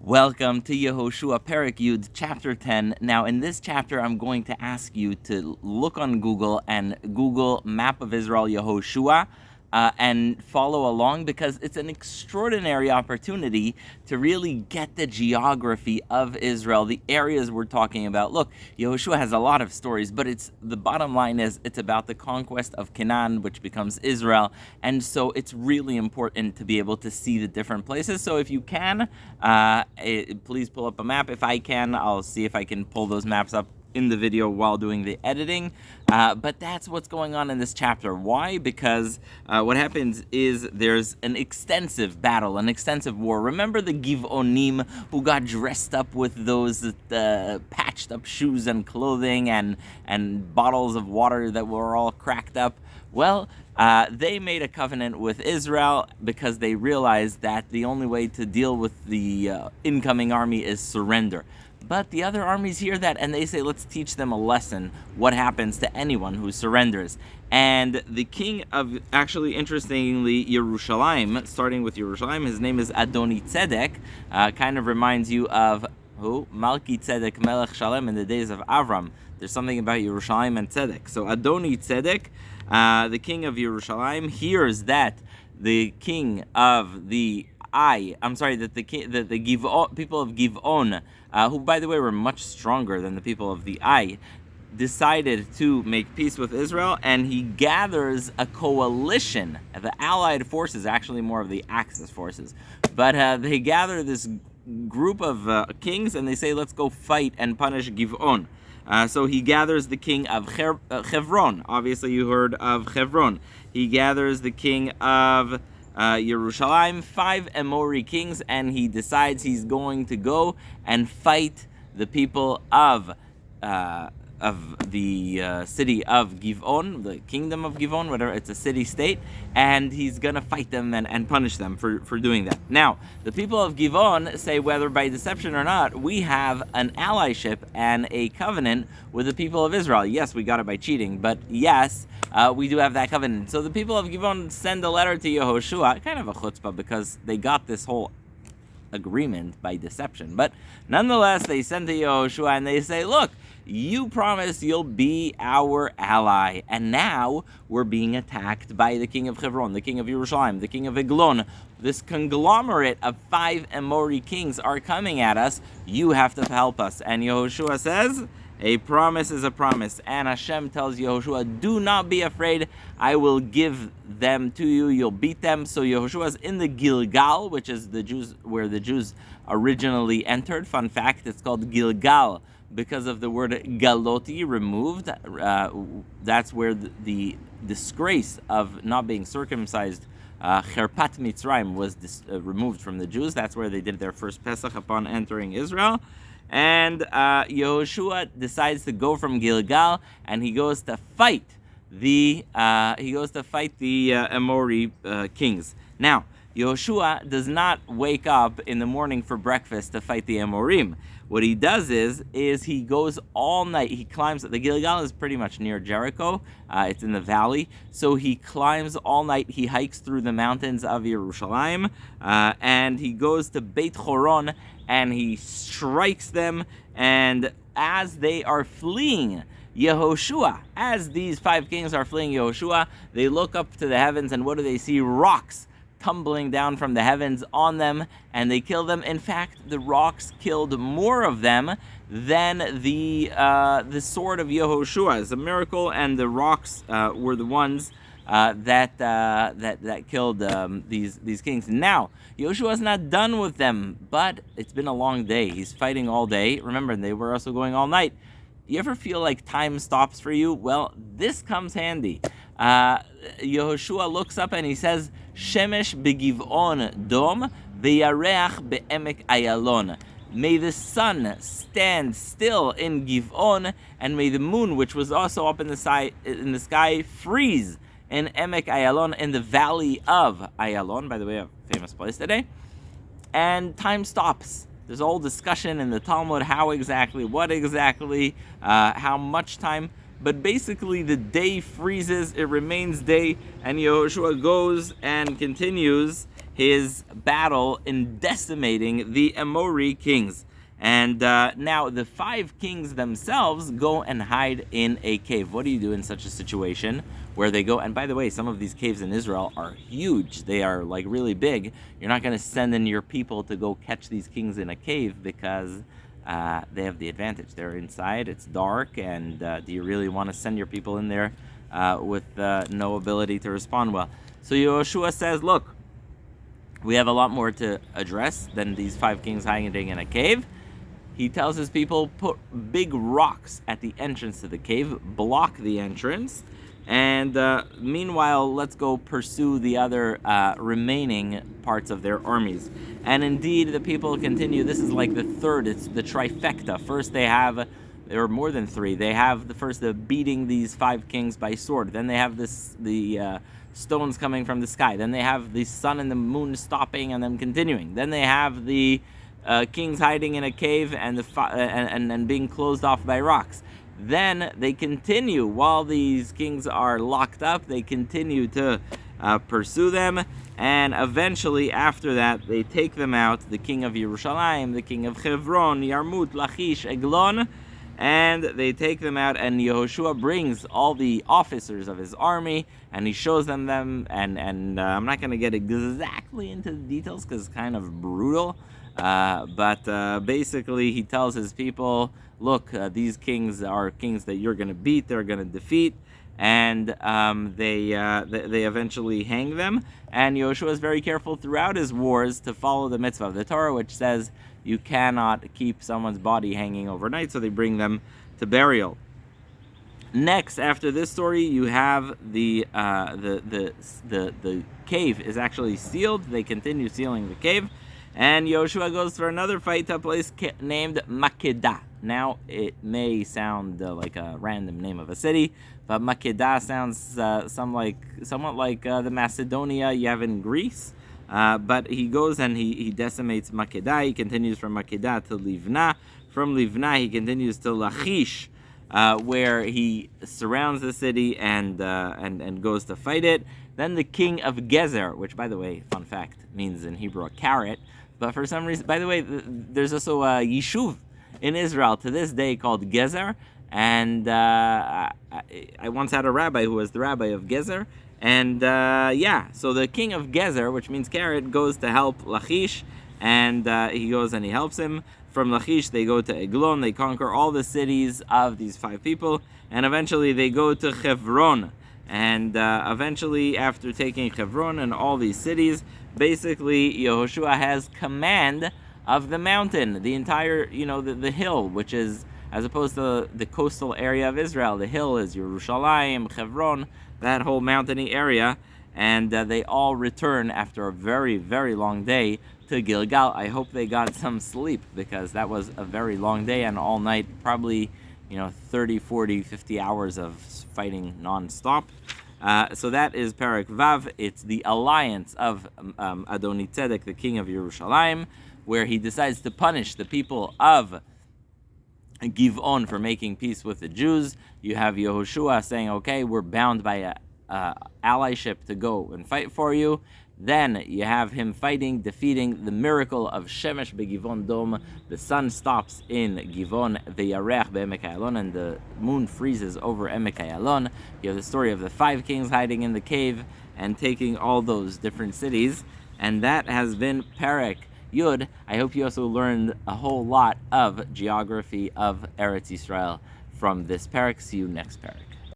Welcome to Yehoshua Perek Yud, chapter 10. Now, in this chapter, I'm going to ask you to look on Google and Google Map of Israel Yehoshua and follow along, because it's an extraordinary opportunity to really get the geography of Israel, the areas we're talking about. Look, Yehoshua has a lot of stories, but the bottom line is it's about the conquest of Canaan, which becomes Israel, and so it's really important to be able to see the different places. So if you can, please pull up a map. If I can, I'll see if I can pull those maps up in the video while doing the editing, but that's what's going on in this chapter. Why? Because what happens is there's an extensive battle, an extensive war. Remember the Givonim who got dressed up with those patched up shoes and clothing and bottles of water that were all cracked up? Well, they made a covenant with Israel because they realized that the only way to deal with the incoming army is surrender. But the other armies hear that and they say, let's teach them a lesson, what happens to anyone who surrenders. And the king of, actually, interestingly, Yerushalayim, starting with Yerushalayim, his name is Adoni Tzedek, kind of reminds you of who? Malki Tzedek Melech Shalem in the days of Avram. There's something about Yerushalayim and Tzedek. So Adoni Tzedek, the king of Yerushalayim, hears that the king of the that the Givon, people of Givon, who, by the way, were much stronger than the people of the decided to make peace with Israel, and he gathers a coalition. The allied forces, actually more of the Axis forces, but they gather this group of kings, and they say, let's go fight and punish Givon. So he gathers the king of Hebron. Obviously, you heard of Hebron. He gathers the king of Yerushalayim, 5 Amori kings, and he decides he's going to go and fight the people of the city of Givon, the kingdom of Givon, whatever, it's a city-state, and he's going to fight them and punish them for doing that. Now, the people of Givon say, whether by deception or not, we have an allyship and a covenant with the people of Israel. Yes, we got it by cheating, but yes, we do have that covenant. So the people of Givon send a letter to Yehoshua, kind of a chutzpah, because they got this whole agreement by deception. But nonetheless, they send to Yehoshua and they say, look, you promised you'll be our ally, and now we're being attacked by the king of Hebron, the king of Yerushalayim, the king of Eglon. This conglomerate of 5 Amori kings are coming at us. You have to help us. And Yehoshua says, a promise is a promise. And Hashem tells Yehoshua, do not be afraid. I will give them to you. You'll beat them. So Yehoshua is in the Gilgal, which is where the Jews originally entered. Fun fact, it's called Gilgal because of the word galoti, removed. That's where the disgrace of not being circumcised, Cherpat Mitzrayim, was removed from the Jews. That's where they did their first Pesach upon entering Israel. And Yehoshua decides to go from Gilgal, and he goes to fight the Amori kings. Now, Yehoshua does not wake up in the morning for breakfast to fight the Amorim. What he does is he goes all night. He climbs. The Gilgal is pretty much near Jericho. It's in the valley. So he climbs all night. He hikes through the mountains of Yerushalayim, and he goes to Beit Horon, and he strikes them. And as they are fleeing Yehoshua, as these 5 kings are fleeing Yehoshua, they look up to the heavens, and what do they see? Rocks tumbling down from the heavens on them, and they kill them. In fact, the rocks killed more of them than the sword of Yehoshua. It's a miracle, and the rocks were the ones that killed these kings. Now, Yehoshua is not done with them, but it's been a long day. He's fighting all day. Remember, they were also going all night. You ever feel like time stops for you? Well, this comes handy. Yehoshua looks up and he says, Shemesh begivon dom veyareach be'emek ayalon. May the sun stand still in Givon, and may the moon, which was also up in the sky, freeze in Emek Ayalon, in the valley of Ayalon, by the way, a famous place today. And time stops. There's a whole discussion in the Talmud, how exactly, what exactly, how much time. But basically, the day freezes, it remains day, and Yehoshua goes and continues his battle in decimating the Amori kings. And now the 5 kings themselves go and hide in a cave. What do you do in such a situation where they go? And by the way, some of these caves in Israel are huge. They are like really big. You're not going to send in your people to go catch these kings in a cave because they have the advantage. They're inside, it's dark, and do you really want to send your people in there with no ability to respond well? So Yehoshua says, look, we have a lot more to address than these 5 kings hiding in a cave. He tells his people, put big rocks at the entrance to the cave, block the entrance, and meanwhile, let's go pursue the other remaining parts of their armies. And indeed, the people continue. This is like the third, it's the trifecta. First there are more than 3. They have the beating these 5 kings by sword. Then they have the stones coming from the sky. Then they have the sun and the moon stopping and them continuing. Then they have the kings hiding in a cave and being closed off by rocks. Then they continue, while these kings are locked up, they continue to pursue them, and eventually after that they take them out, the king of Yerushalayim, the king of Givon, Yarmut, Lachish, Eglon, and they take them out, and Yehoshua brings all the officers of his army, and he shows them, and I'm not going to get exactly into the details because it's kind of brutal, but basically he tells his people, look, these kings are kings that you're going to beat, they're going to defeat, and they eventually hang them. And Yehoshua is very careful throughout his wars to follow the mitzvah of the Torah, which says you cannot keep someone's body hanging overnight, so they bring them to burial. Next, after this story, you have the cave is actually sealed. They continue sealing the cave, and Yehoshua goes for another fight to a place named Makedah. Now, it may sound like a random name of a city, but Makedah sounds somewhat like the Macedonia you have in Greece. But he goes and he decimates Makedah. He continues from Makedah to Livna. From Livna, he continues to Lachish, where he surrounds the city and goes to fight it. Then the king of Gezer, which, by the way, fun fact, means in Hebrew a carrot. But for some reason, by the way, there's also a yishuv in Israel to this day called Gezer. And I once had a rabbi who was the rabbi of Gezer. And so the king of Gezer, which means carrot, goes to help Lachish. And he goes and he helps him. From Lachish, they go to Eglon. They conquer all the cities of these 5 people. And eventually they go to Hebron. And eventually, after taking Hebron and all these cities, basically Yehoshua has command of the mountain, the entire, the hill, which is, as opposed to the coastal area of Israel, the hill is Yerushalayim, Hebron, that whole mountainy area. And they all return after a very, very long day to Gilgal. I hope they got some sleep, because that was a very long day and all night, probably 30, 40, 50 hours of fighting non-stop. So that is Perek Vav. It's the alliance of Adoni Tzedek, the king of Yerushalayim, where he decides to punish the people of Givon for making peace with the Jews. You have Yehoshua saying, okay, we're bound by a allyship to go and fight for you. Then you have him fighting, defeating the miracle of Shemesh beGivon Dom. The sun stops in Givon, ve'yarech be'emek Ayalon, and the moon freezes over Emek Ayalon. You have the story of the 5 kings hiding in the cave and taking all those different cities. And that has been Perek Yud. I hope you also learned a whole lot of geography of Eretz Yisrael from this Perek. See you next Perek.